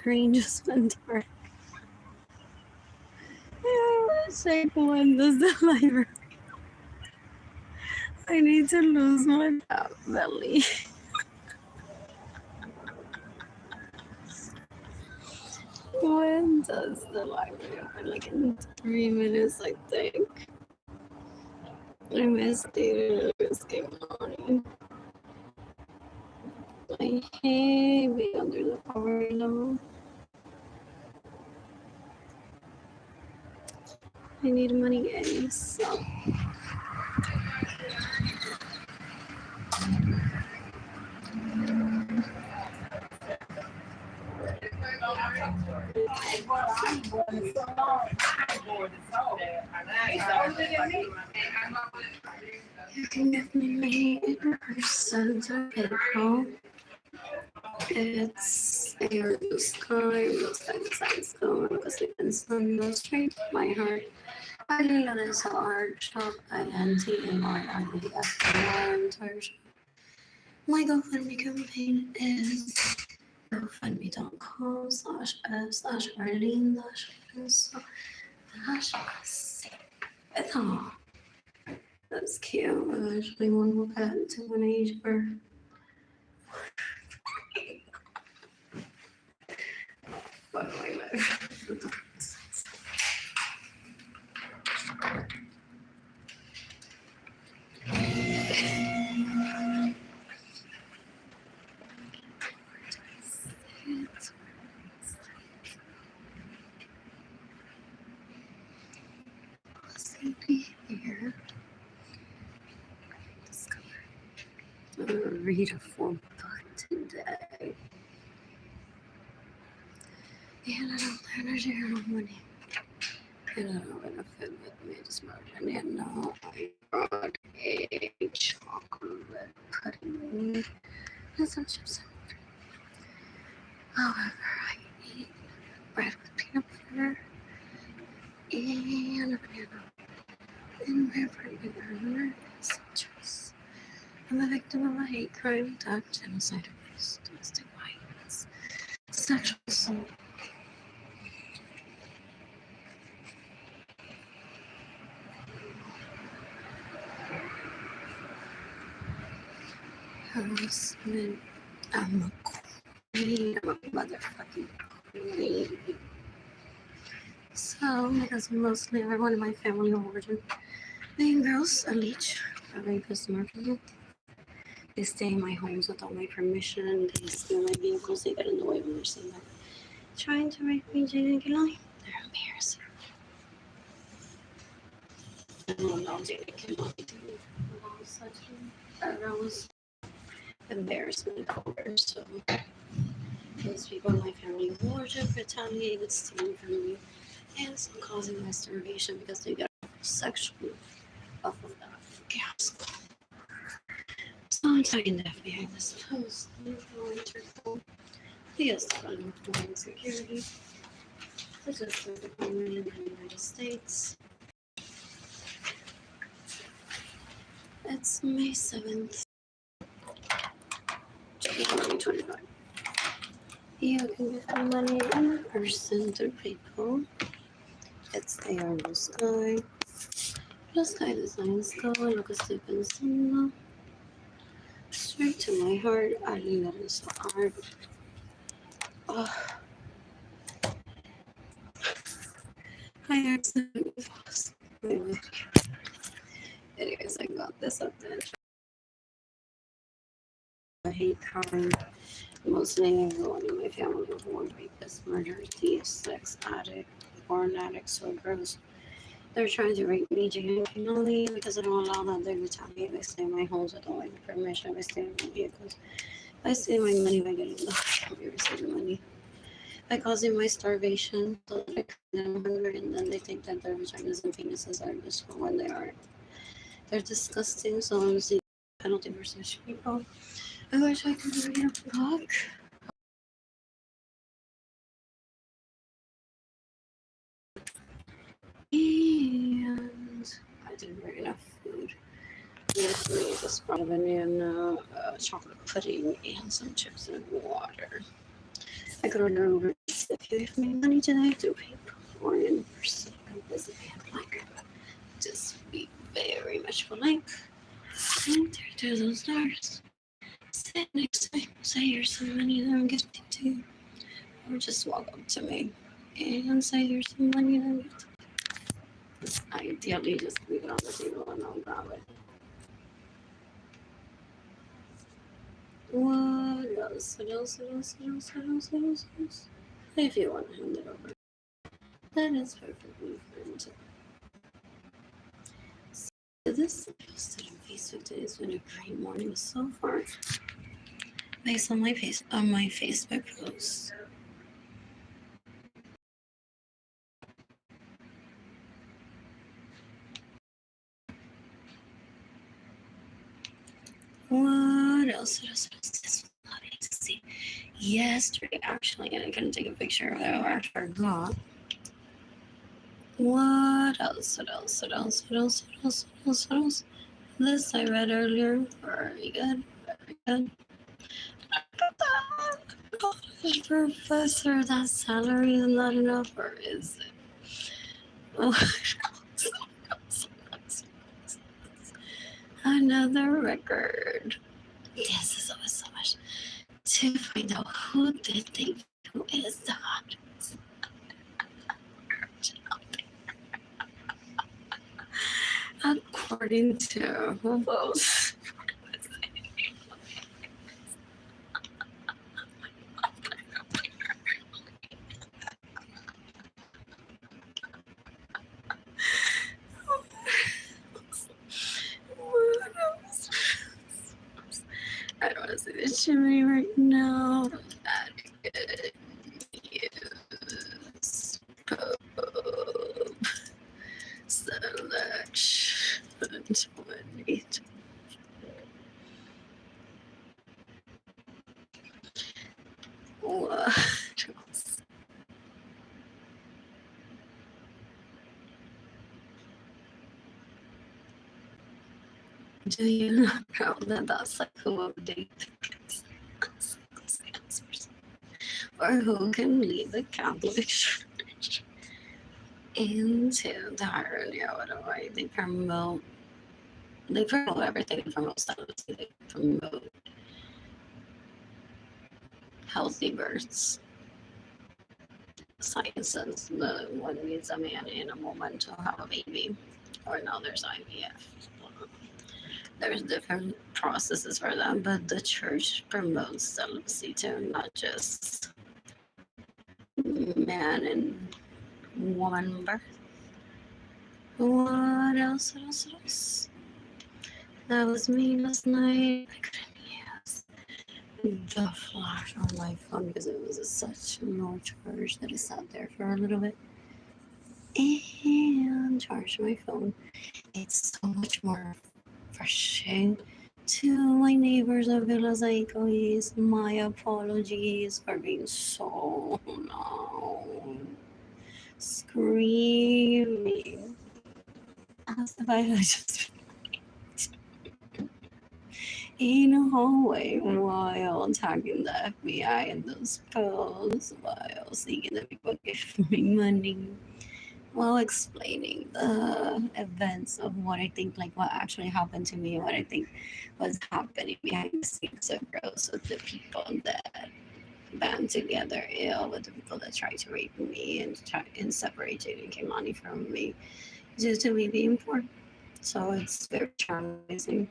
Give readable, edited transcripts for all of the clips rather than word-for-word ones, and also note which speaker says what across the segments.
Speaker 1: screen just went dark. Check when does the library. I need to lose my belly. When does the library open? Like in 3 minutes, I think. I missed it. I missed Keilany. I hate being under the power level. I need money, guys. So. You can give me 8% of PayPal. It's air blue sky, looks like the sun's going because the sun goes straight to my heart. Arlene Lorenzo art shop, INTARIES entire shop. My GoFundMe campaign is GoFundMe.com/s/Arlene-Lorenzo. That's cute. I actually want to look at to an age where fuck my life. Here. I'm gonna read a full book today. And I don't have energy or no money. And I don't have enough food with me this morning. And now I brought a chocolate pudding and some chips and water. However, I eat bread with peanut butter and a banana. And my partner is citrus. I'm a victim of a hate crime, attack, genocide, abuse, domestic violence, sexual assault. Harassment. I'm a queen. I'm a motherfucking queen. So, because mostly everyone in my family of origin, being girls, a leech, a rapist, murderer. They stay in my homes without my permission. They steal my vehicles. They get in the way when they're seeing them trying to rape me, Jayden and Keilany. They're embarrassing. I don't know Jayden and Keilany too. That was embarrassment over. So those people in my family of origin retaliated, stealing from me, and some causing my starvation because they got sexually off of that gas. So I'm taking that behind this post. Yes, I'm Homeland Security. This is the Department in the United States. It's May 7th, 2025. You can give me money in person through PayPal. It's the Arlene Sky. The sky designs go like a sleep in summer. Straight to my heart, Arlene Lorenzo art. Oh. I accidentally paused my video. Anyways, I got this up there. I hate crime. Mostly everyone in my family was born rapist, murderer, thief, sex addict, porn addict, so gross. They're trying to rape me, Jayden and Keilany, because I don't allow that. They retaliate. They stay in my homes without my permission. I stay in my vehicles. I stay my money by getting the money. By causing my starvation, so that I keep them hungry, and then they think that their vaginas and penises are useful when they aren't. They're disgusting, so I'm seeking penalty for such people. I wish I could read a book. And I didn't bring enough food. Yesterday, just brought a banana, chocolate pudding, and some chips and water. I could order Uber Eats please, if you give me money today to pay for it in person, because I'm like, just be very much polite. And there's those stars. Sit next to me, say here's some money that I'm gifting to you. Or just walk up to me and say here's some money that I'm gifting to you. Ideally, just leave it on the table and I'll grab it. What else? What else? What else? What else? What else? What else? What else? If you want to hand it over, that is perfectly fine too. So this posted on Facebook today has been a great morning so far, based on my Facebook post. What else? What else? What else? This was lovely to see yesterday, actually, and I couldn't take a picture of it. I forgot. What else? What else? What else? What else? What else? What else? What else? This I read earlier. Very good. Very good. College professor, that salary is not enough, or is it? Another record. This is always so much to find out who did they, who is the hottest. According to who votes. I don't want to say the chimney right now. That is Pope Selection 20. What else? Do you know that that's like who update or who can lead the Catholic Church into the hierarchy? What do I? They promote everything. They promote celibacy. They promote healthy births. Science says the one needs a man and a woman to have a baby, or no, there's IVF. There's different processes for that, but the church promotes celibacy too, not just man and woman birth. What else? What else? What else? That was me last night. I couldn't use the flash on my phone because it was such low charge that it sat there for a little bit. And charged my phone. It's so much more refreshing. To my neighbors of Villa Zaikois, my apologies for being so loud, screaming as if I had just in a hallway while tagging the FBI in those posts, while seeking that people give me money, while explaining the events of what I think, like what actually happened to me, what I think was happening behind the scenes of girls with the people that band together ill with the people that tried to rape me and separate Jayden and Keilany from me due to me being poor. So it's very traumatizing.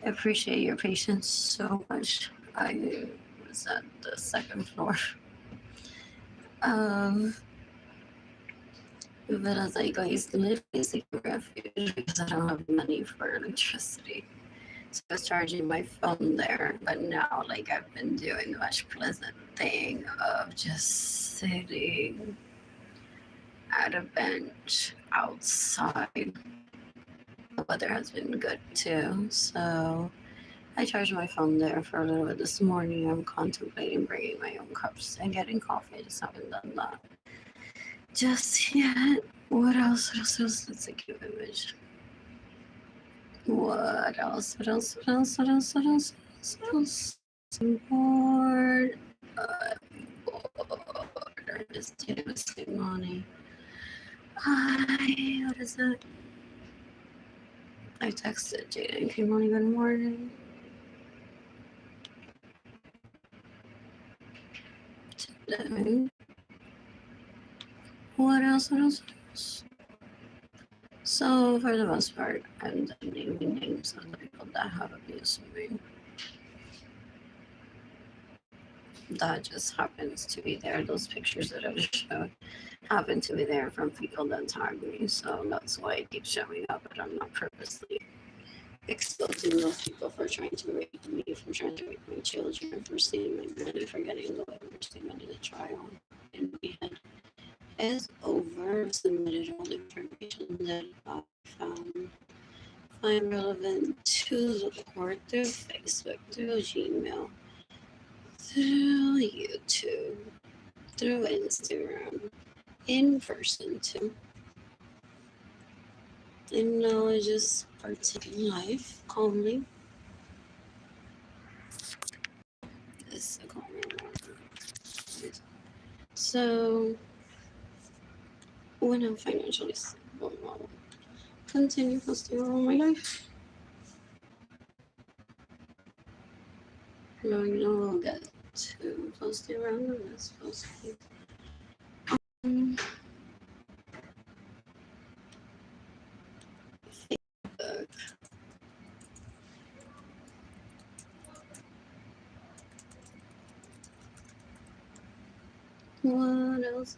Speaker 1: I appreciate your patience so much. I was at the second floor of Villa Zaikois, literally seeking refuge because I don't have money for electricity. So I was charging my phone there, but now like I've been doing the much pleasant thing of just sitting at a bench outside. The weather has been good too, so I charged my phone there for a little bit this morning. I'm contemplating bringing my own cups and getting coffee. I just haven't done that just yet. What else? What else? That's a cute image. What else? What else? What else? What else? What else? What else? I'm bored. I'm bored. yesterday was Keilany. What is it? I texted Jayden and Keilany good morning. Today. What else? So, for the most part, I'm done naming names of the people that have abused me. That just happens to be there. Those pictures that I just showed happen to be there from people that tagged me. So that's why it keeps showing up, but I'm not purposely exposing those people for trying to rape me, for trying to rape my children, for stealing my money, for getting the way for stealing the trial in my head is over. I've submitted all the information that I find relevant to the court through Facebook, through Gmail, through YouTube, through Instagram, in person too. And now I just partake in life calmly. This is a calming moment. So when I'm financially stable, I'll continue posting all my life. No, you know, I'll get to posting around on this posting. Facebook. What else?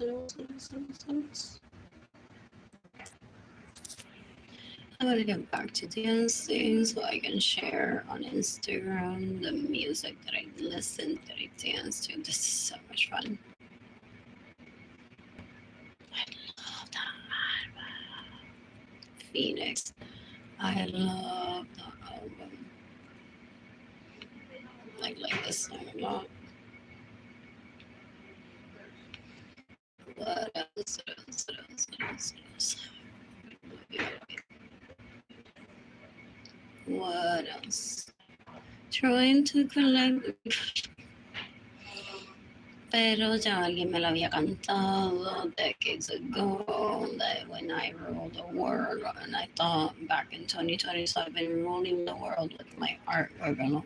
Speaker 1: I'm gonna get back to dancing so I can share on Instagram the music that I listened, that I danced to. This is so much fun. I love that album. Phoenix. I love that album. I like this song a lot. What else? What else? Trying to collect. Pero ya alguien me lo había cantado decades ago, that when I ruled the world, and I thought back in 2020, so I've been ruling the world with my artwork, and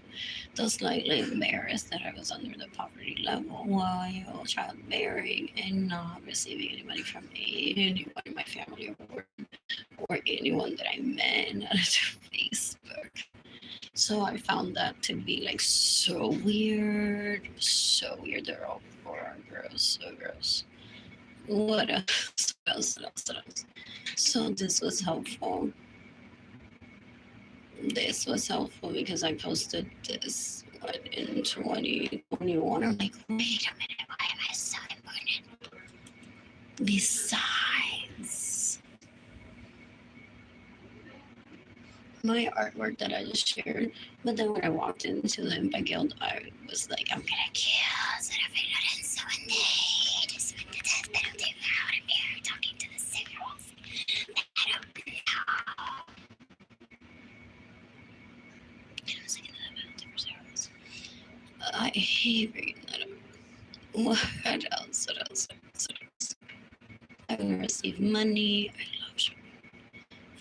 Speaker 1: just slightly embarrassed that I was under the poverty level while childbearing and not receiving any money from anyone in my family or anyone that I met through Facebook. So I found that to be like so weird. They're all poor girls, so gross. What else? So this was helpful. This was helpful because I posted this in 2021. I'm like, wait a minute, why am I so important? Besides my artwork that I just shared, but then when I walked into the Impa Guild, I was like, I'm gonna kill Arlene Lorenzo and they just went the death penalty out of here talking to the signals. I don't know. And I was like, another penalty for zeros. I hate reading that up. What else? I'm gonna receive money. I love shopping.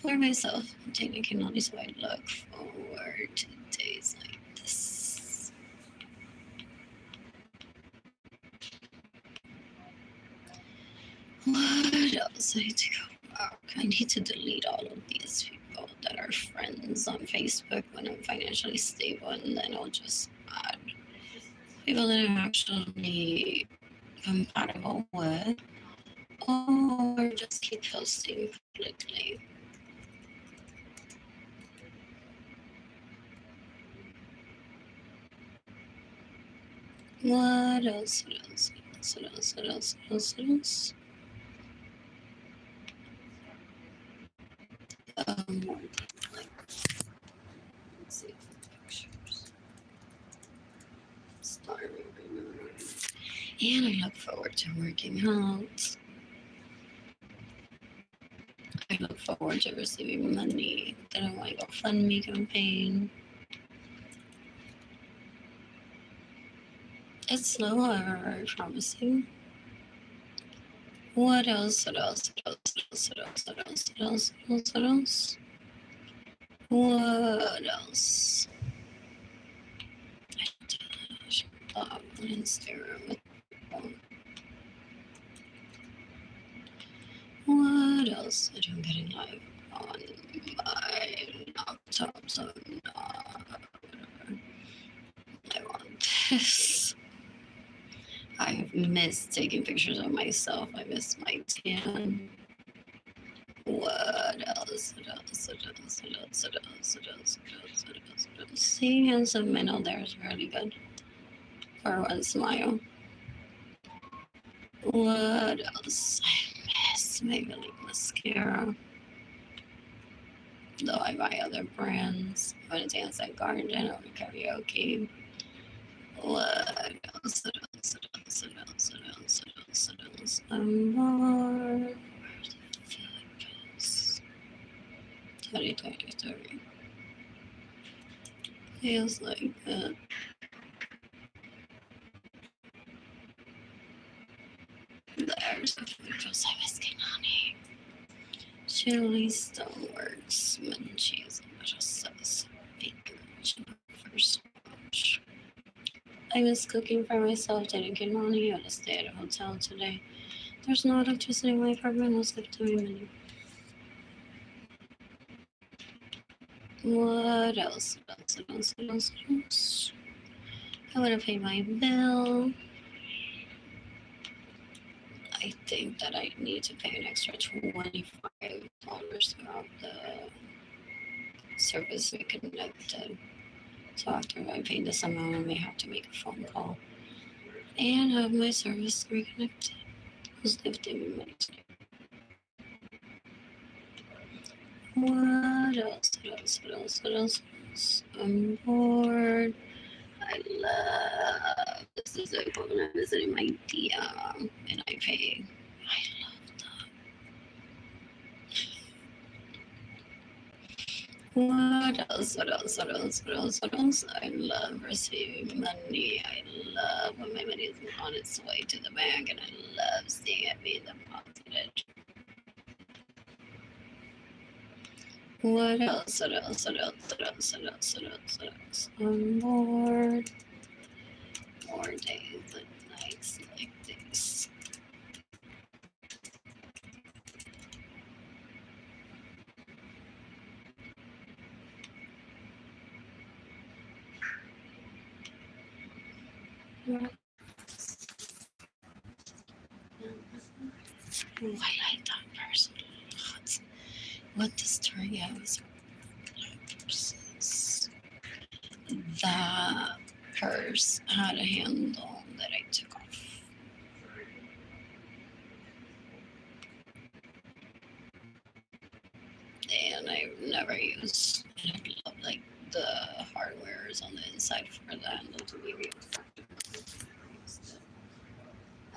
Speaker 1: For myself, Jayden and Keilany, so I look forward to days like this. What else? I need to go back. I need to delete all of these people that are friends on Facebook when I'm financially stable, and then I'll just add people that I'm actually compatible with, or just keep posting publicly. What else? More like, let's see pictures. Starving right now. And I look forward to working out. I look forward to receiving money that I want to GoFundMe campaign. It's slower, I promise you. What else? What else? What else? What else? What else? What else? What else? What else? I should on Instagram. What else? I don't get live on my laptop, so I want this. I miss taking pictures of myself. I miss my tan. What else? What else? What else? What else? What else? What else? What else? What else? What else? Seeing handsome men out there is really good for one smile. What else? I miss Maybelline mascara. Though I buy other brands. I want to dance at garden. I want to karaoke. What else? What else? What else? What else? What else? What else? What else? More. 2023 feels like that. There's the food just I miss Keilany. Chili Stoneworks, munchies, and just sauce, bacon, first lunch. I miss cooking for myself, Jayden and Keilany. I had to stay at a hotel today. There's no electricity in my apartment most of the time. What else? What else? What else? What else? What else? I want to pay my bill. I think that I need to pay an extra $25 to have the service reconnected. So after I pay this amount, I may have to make a phone call and have my service reconnected. Who's gifting me money today? What else? What else? What else? What else? I'm bored. I love this is like when I'm visiting my DM and I pay. I love that. What else? What else? What else? What else? What else? I love receiving money. I love when my money is on its way to the bank, and I love seeing it being deposited. What else? What else? What else? What else? What else? What else? What else? I'm bored. More days and nights like this. Yeah. Oh, I like that person. What the story is. That purse had a handle that I took off. And I've never used. And I love like the hardware is on the inside for the handle to be retractable.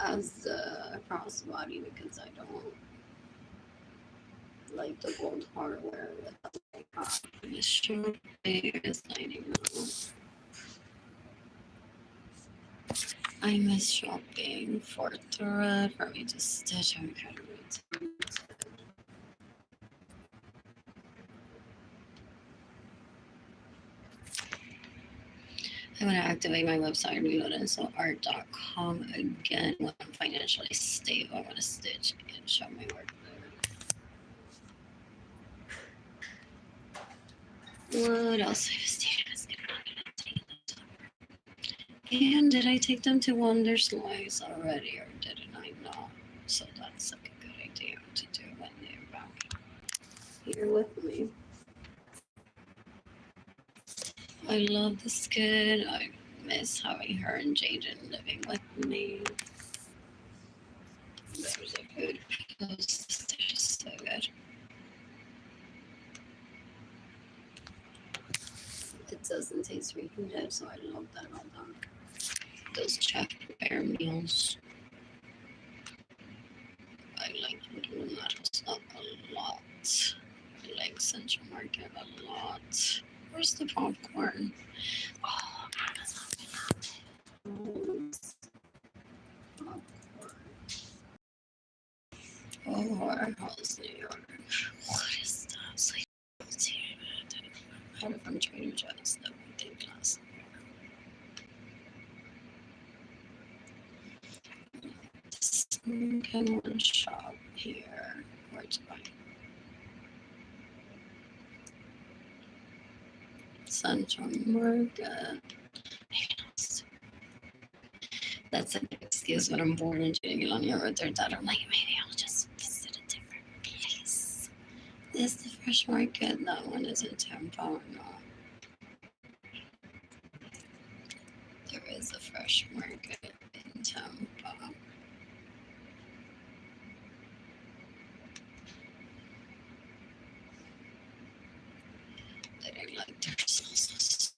Speaker 1: As the crossbody because I don't like the gold hardware without the shirt is lighting now. I miss shopping for thread for me to stitch. I'm kind of routine. I'm going to activate my website, arlene.com again when I'm financially stable. I want to stitch and show my work there. What else? And did I take them to Wonder Slice already, or didn't I not? So that's like a good idea to do when they're back here with me. I love this kid. I miss having her and Jayden living with me. There's a good post. They're just so good. It doesn't taste freaking dead, so I love that about them. Those Jack Bear meals. I like Little Meadows a lot. I like Central Market a lot. Where's the popcorn? Oh, Amazon. Popcorn. Warehouse, New York. What is that? Sweet tea. I had it from Trader Joe's that we did last year. This kind of shop here. Where to buy? Central Market. That's an excuse when I'm bored and Jayden and Keilany are with their dad. I'm like, maybe I'll just visit a different place. This is the Fresh Market. That one is in Tampa or not? There is a Fresh Market in Tampa. They didn't like their sauces.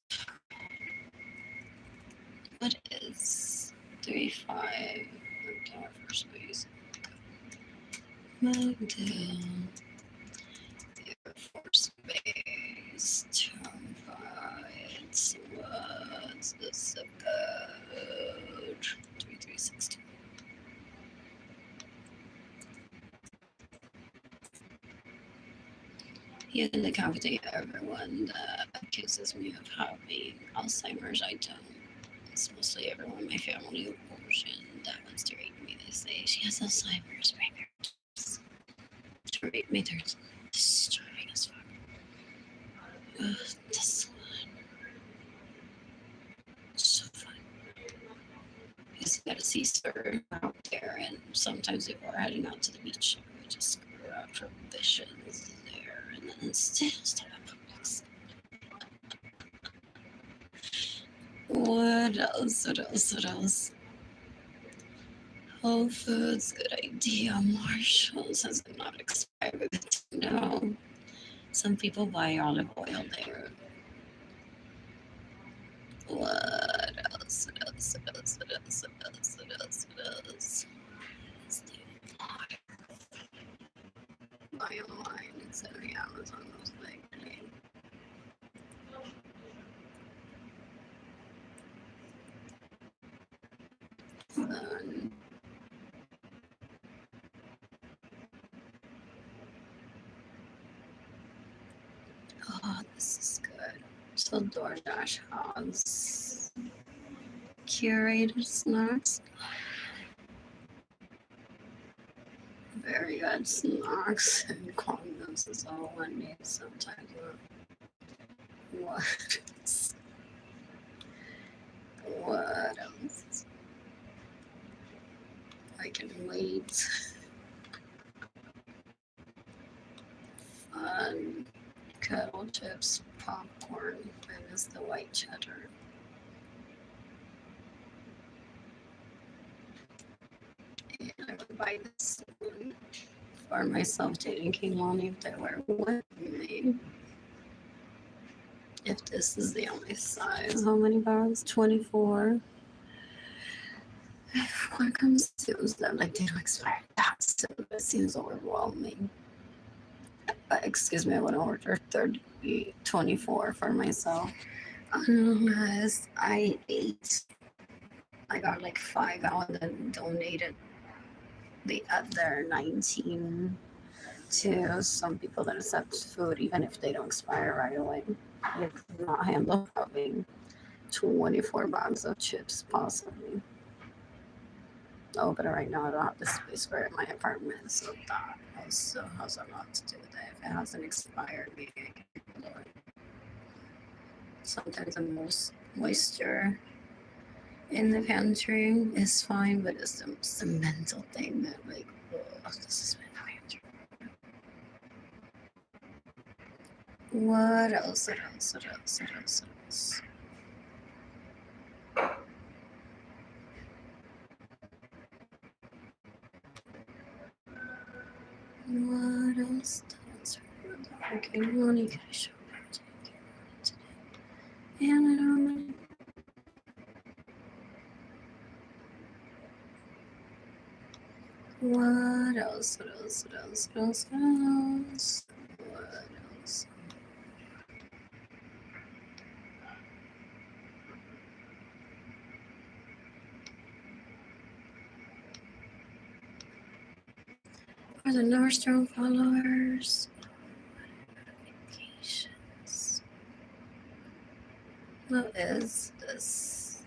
Speaker 1: What is 3-5 for space? Magdale. Air Force Base. Tampa. It's what's the zip code? 3360. Here in the cafeteria, everyone that accuses me of having Alzheimer's, I don't. It's mostly everyone in my family who that wants to rate me. They say she has Alzheimer's. To rate me, they're disturbing as fuck. This one. So fun. Because you gotta see Sir out there, and sometimes before heading out to the beach, we just grab provisions there, and then still at Publix. What else? What else? Whole Foods, good idea. Marshalls has it not expired? No. Some people buy olive oil there. What else? Buy online instead of Amazon most likely. Fun. Oh, this is good. So DoorDash has curated snacks. Very good snacks and condoms is all one needs sometimes. What else? What else? I can wait. Fun. Kettle chips, popcorn, and is the white cheddar. And I would buy this one for myself, Jayden and Keilany, if they were with me. If this is the only size. How many bags? 24. What comes to them? Like they don't expire that soon. It seems overwhelming. Excuse me, I want to order 24 for myself. Unless I ate. I got like 5 out and then donated the other 19 to some people that accept food, even if they don't expire right away. I could not handle having 24 bags of chips, possibly. Oh, but right now I don't have the space for it in my apartment, so that also has a lot to do with it. If it hasn't expired, maybe I can handle it. Sometimes the most moisture in the pantry is fine, but it's the mental thing that, like, oh, this is my pantry. What else? What else? Okay, money can I show today? And I don't know. What else? For For the Nordstrom followers. Notifications. Who is this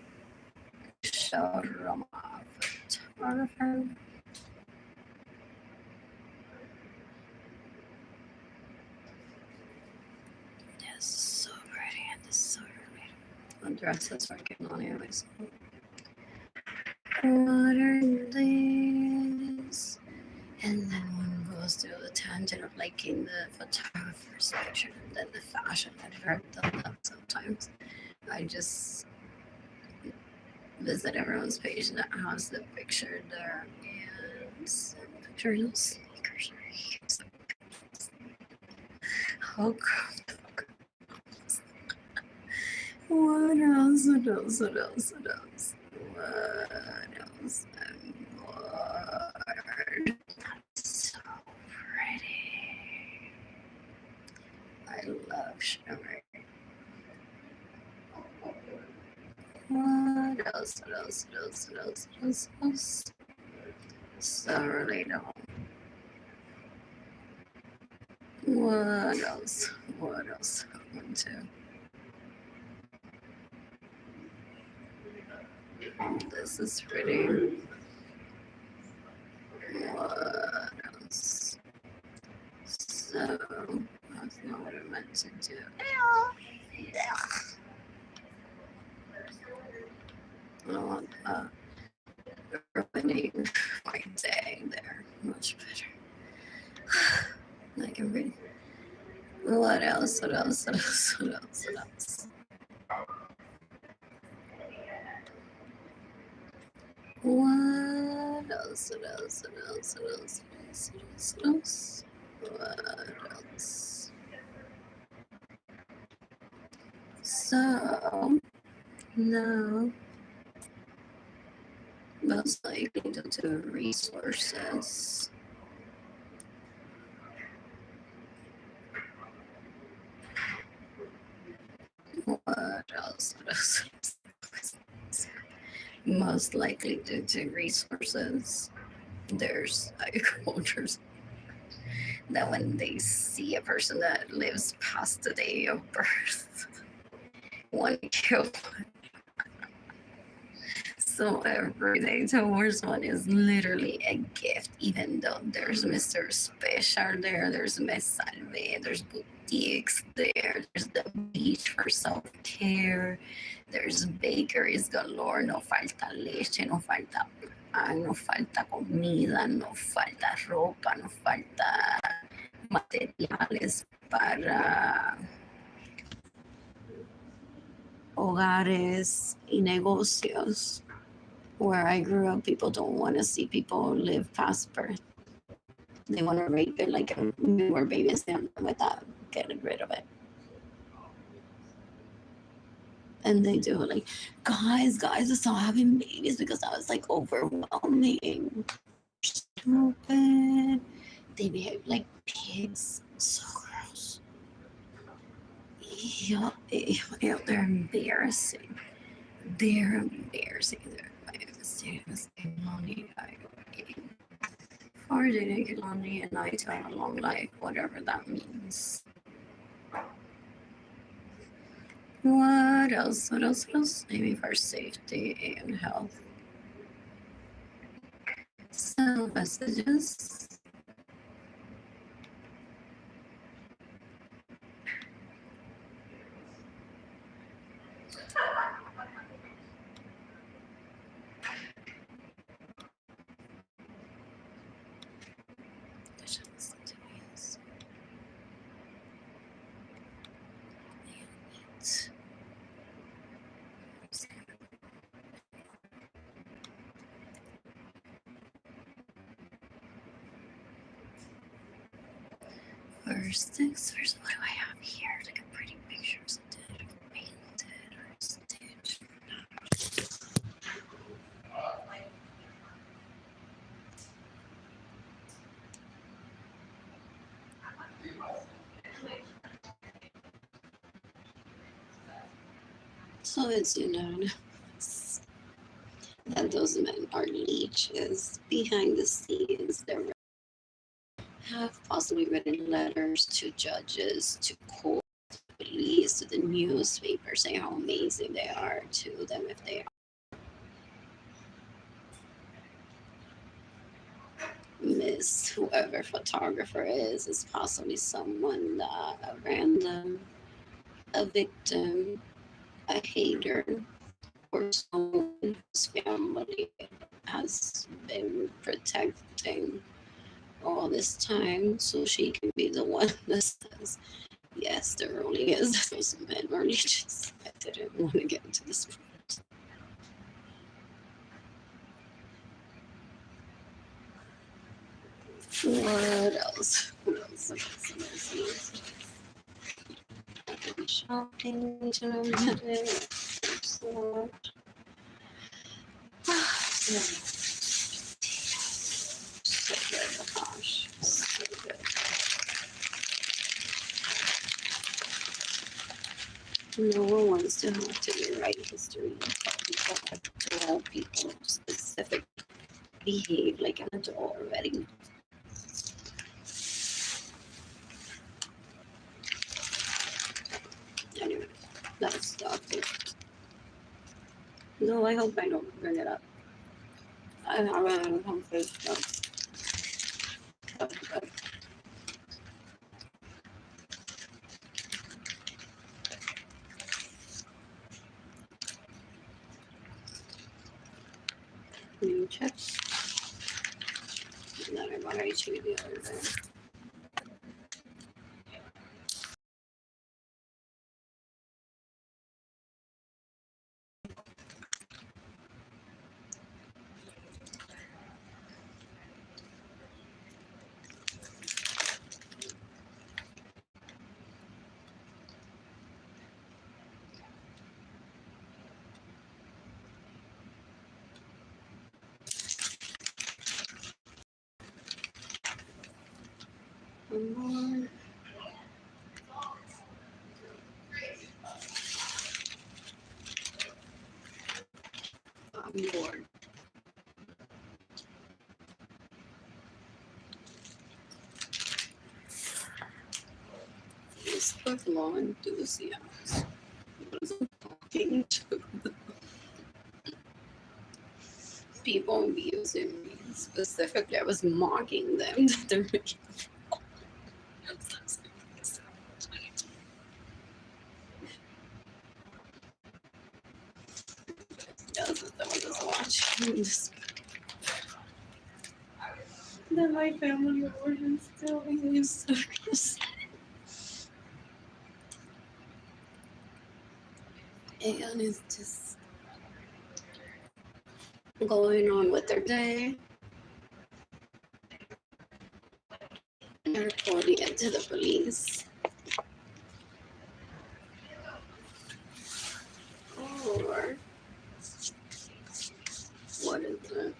Speaker 1: showroom photographer? This is so pretty and this is so pretty. The dresses are getting on anyways. What are these? And then one goes through the tangent of liking the photographer's picture and then the fashion editor. I've done that sometimes. I just visit everyone's page that has the picture there and some pictures of sneakers are here. How comfortable. What else? What else? What else? What else? What else? I'm bored. So pretty. I love shimmer. What else? What else? What else? What else? What else? What else? So relatable. What else? What else? I want to. This is pretty. What else? So, that's not what I meant to do. I don't want ruining my day there. Much better. I can read. What else? What else? What else? What else? What else? What else? What else? What else? What else? What else? What else? So now, most likely due to resources. What else? What else? Most likely due to resources. There's agricultures that when they see a person that lives past the day of birth, one kill. So every day towards one is literally a gift, even though there's Mr. Special there, there's Miss Salve, there's boutiques there, there's the beach for self-care, there's bakeries galore, no falta leche, no falta pan, no falta comida, no falta ropa, no falta materiales para hogares y negocios. Where I grew up, people don't want to see people live past birth. They want to rape it like a newer baby and stand with that, getting rid of it. And they do like, guys, stop having babies because that was like overwhelming. Stupid. They behave like pigs. So gross. Yeah, they're embarrassing. They're embarrassing. For Jayden and Keilany and I to have a long life, whatever that means. What else? What else? What else? Maybe for safety and health. So messages. First things first, what do I have here? Like a pretty picture of something painted or stitched. So it's unanimous that those men are leeches behind the scenes. They're have possibly written letters to judges, to court, police, to the newspaper, saying how amazing they are to them if they miss whoever photographer is possibly someone that a random, a victim, a hater, or someone whose family has been protecting all this time, so she can be the one that says, yes, there really is those men or leeches. I didn't want to get into this part. What else? What else? I've been shopping today. So good. Gosh, so good. No one wants to have to rewrite history and tell people specific behave like an adult already. Anyway, that's stuff. No, I hope I don't bring it up. I don't know stuff. New chips. And then I bought HB the other day. One more. I'm bored. Facebook law enthusiasts. What is it talking to? People abusing me. Specifically, I was mocking them. They're making yes, someone was watching this. Then my family origin still behaves so and it's just going on with their day. And reporting it to the police. Or what is it?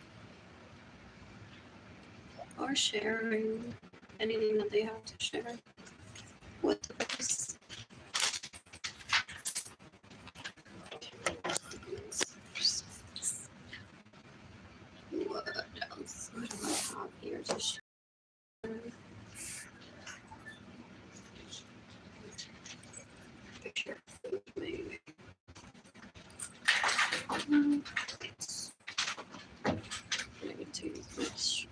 Speaker 1: Or sharing anything that they have to share with the police. What else? What do I have here to share? Picture food, maybe. Maybe too much.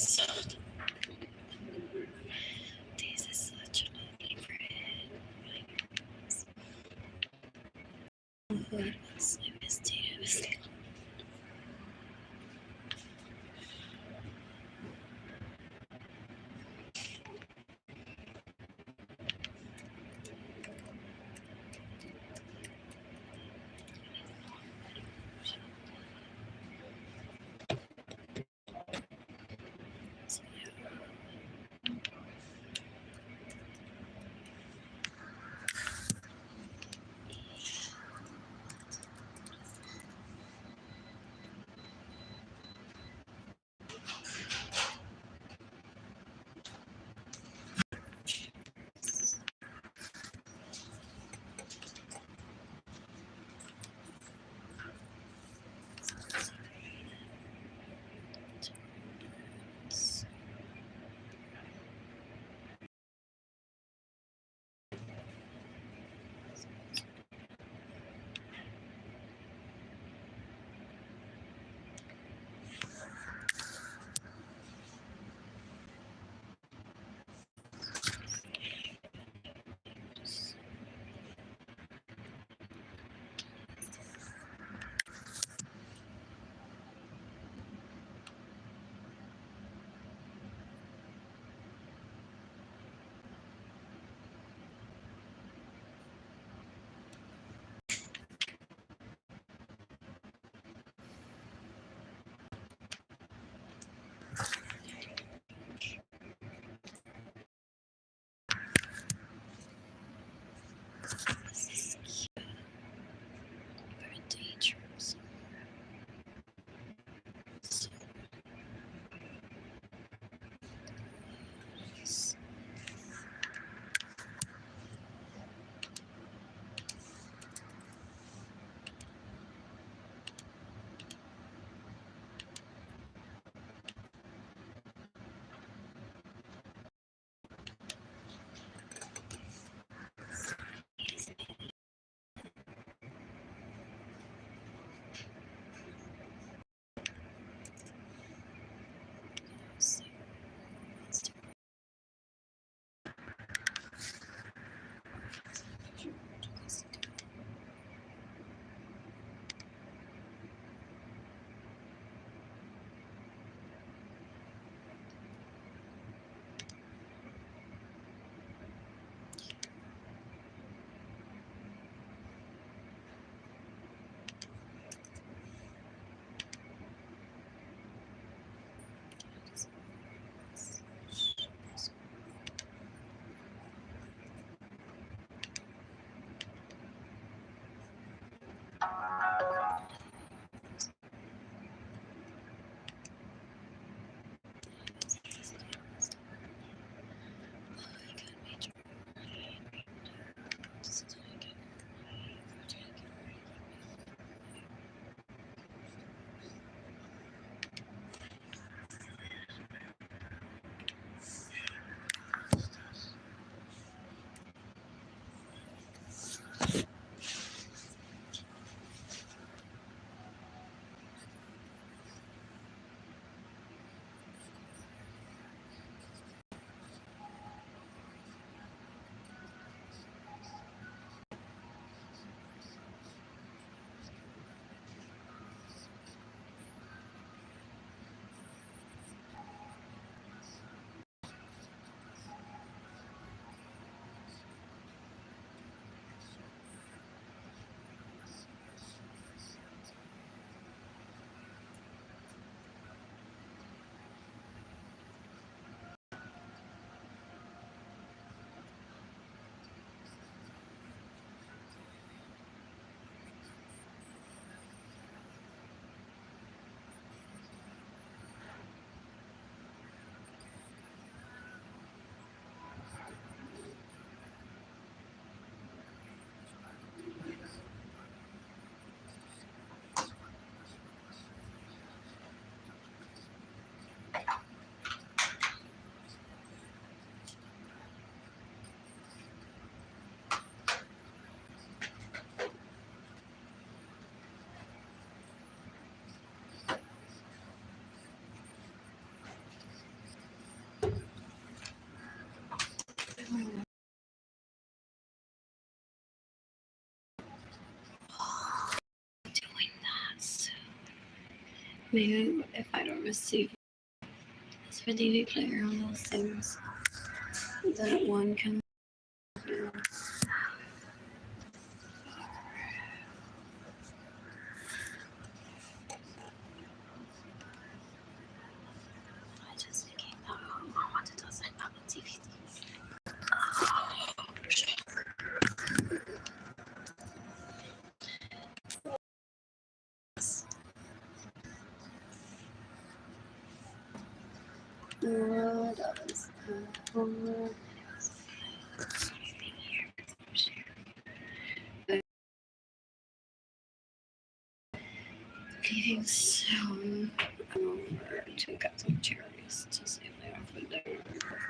Speaker 1: is so this is such a lovely bread. What else I missed you? This is cute. Birthday trips. So nice. Maybe if I don't receive this for DVD player on those things, that one can. I just became that I wanted to send out a DVD. What else? Leaving soon. I'm over to get some cherries to see if they offer them for